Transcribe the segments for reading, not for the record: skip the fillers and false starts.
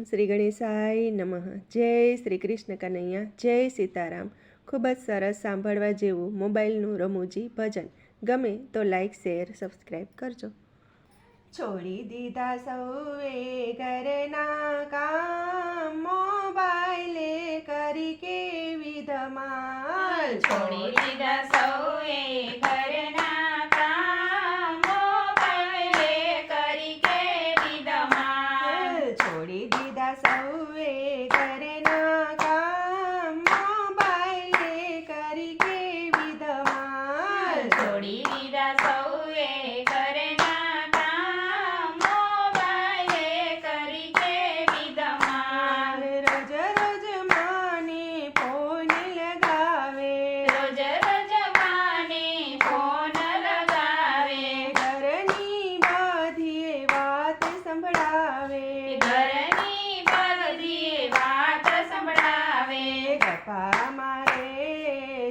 શ્રી ગણેશાય નમઃ. જય શ્રી કૃષ્ણ કનૈયા, જય સીતારામ. ખૂબ જ સરસ સાંભળવા જેવું મોબાઈલનું રમૂજી ભજન. ગમે તો લાઈક, શેર, સબસ્ક્રાઈબ કરજો. છોડી દીધા સૌએ ઘરના કામ, મોબાઈલે કરી કેવી ધમાલ. છોડી દીધા સૌએ ઘરના કામ, મોબાઈલે કરી કેવી ધમાલ. છોડી દીધા સૌએ ઘરના કામ, મોબાઈલે કરી કેવી ધમાલ. છોડી દીધા સૌએ ઘરના કામ, મોબાઈલે કરી કેવી ધમાલ. રોજ રોજ માને ફોન લગાવે, રોજ રોજ માને ફોન લગાવે, ઘરની બધી વાત સંભળાવે, ઘરની બધી વાત સંભળાવે. ગપ્પા મારે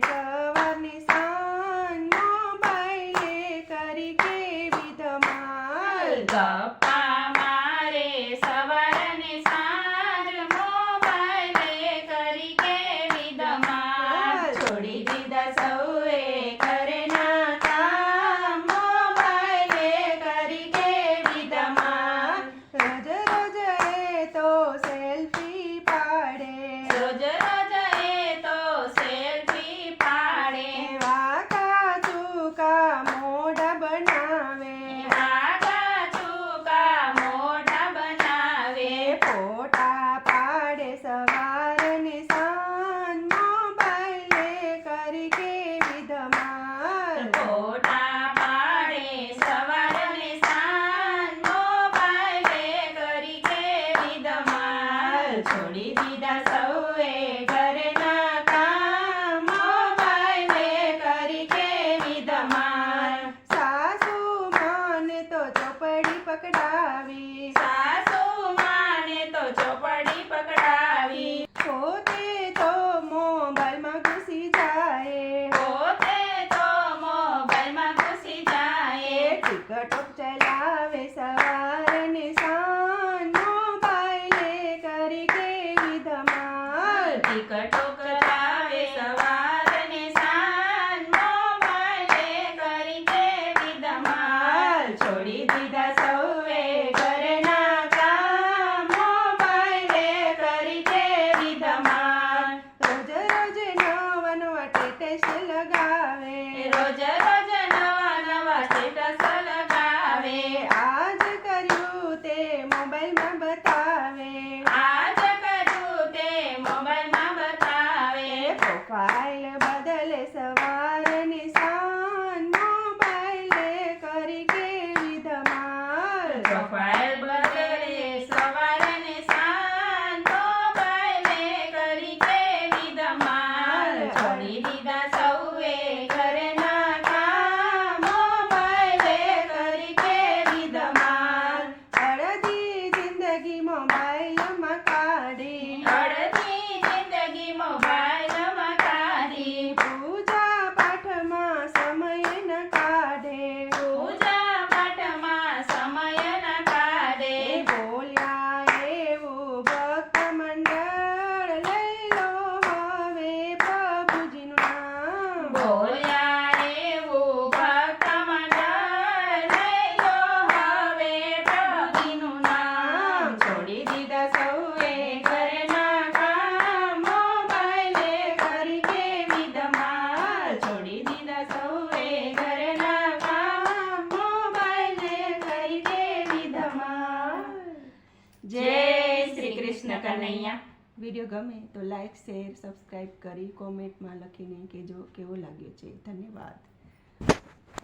સવારની સાંજ, મોબાઈલે કરી કેવી ધમાલ. ગપ્પા મારે સવાર ને સાંજ, મોબાઈલે કરી કેવી ધમાલ. છોડી દીધા સૌએ ઘરના કામ, મોબાઈલે કરી કેવી ધમાલ. રોજ રોજ એ તો સેલ્ફી પાડે, રોજ રોજ એ તો સેલ્ફી પાડે, વાંકા ચૂકા મોઢા બનાવે, વાગા ચૂકા મોઢા બનાવે. ફોટા પાડે સવાર ને સાંજ, મોબાઈલે કરી કેવી ધમાલ. ફોટા પાડે સવાર ને સાંજ, મોબાઈલે કરી કેવી ધમાલ. છોડી દીધા સૌએ ઘરના કામ, મોબાઈલે કરી કેવી ધમાલ. સાસુ માને તો ચોપડી પકડાવી, સાસુ માને તો ચોપડી પકડાવી, પોતે તો મોબાઈલમાં ઘૂસી જાય, પોતે તો મોબાઈલમાં ઘૂસી જાય. ટિકટોક ચલાવે સવાર ને સાંજ, મોબાઈલે કરી કેવી ધમાલ. ટિકટોક ચલાવે સવાર ને સાંજ, મોબાઈલે કરી કેવી ધમાલ. છોડી દીધા સૌએ ઘરના કામ, મોબાઈલે કરી કેવી ધમાલ. રોજ રોજ નવા નવા સ્ટેટસ લગાવે, રોજ રોજ નવા નવા સ્ટેટસ લગાવે, આજ કર્યું તે મોબાઈલમાં બતાવે, આજ કર્યું તે મોબાઈલમાં બતાવે. પ્રોફાઇલ બદલે સવાર ને સાંજ, મોબાઈલે કરી કેવી ધમાલ. પ્રોફાઇલ બદલે સવાર ને સાંજ, મોબાઈલે કરી કેવી ધમાલ. છોડી દીધા સૌએ ઘરના કામ, મોબાઈલે કરી કેવી ધમાલ. અડધી જિંદગી મોબાઈલમાં કાઢી, અડધી જિંદગી મોબાઈલમાં કાઢી, પૂજા પાઠમાં સમય ન કાઢે, પૂજા પાઠમાં સમય ન કાઢે. બોલ્યા એવું ભક્ત મંડળ, લઈ લો હવે પ્રભુજીનું નામ. બોલ્યા એવું ભક્ત મંડળ, લઈ લો હવે પ્રભુજીનું નામ. છોડી દીધા સૌએ ઘરના કામ, મોબાઈલે કરી કેવી ધમાલ. છોડી દીધા સૌએ ઘરના કામ, મોબાઈલે કરી કેવી ધમાલ. જય શ્રી કૃષ્ણ કનૈયા. વિડીયો ગમે તો લાઈક, શેર, સબસ્ક્રાઈબ કરી કોમેન્ટમાં લખીને કહેજો કેવો લાગ્યો છે. ધન્યવાદ.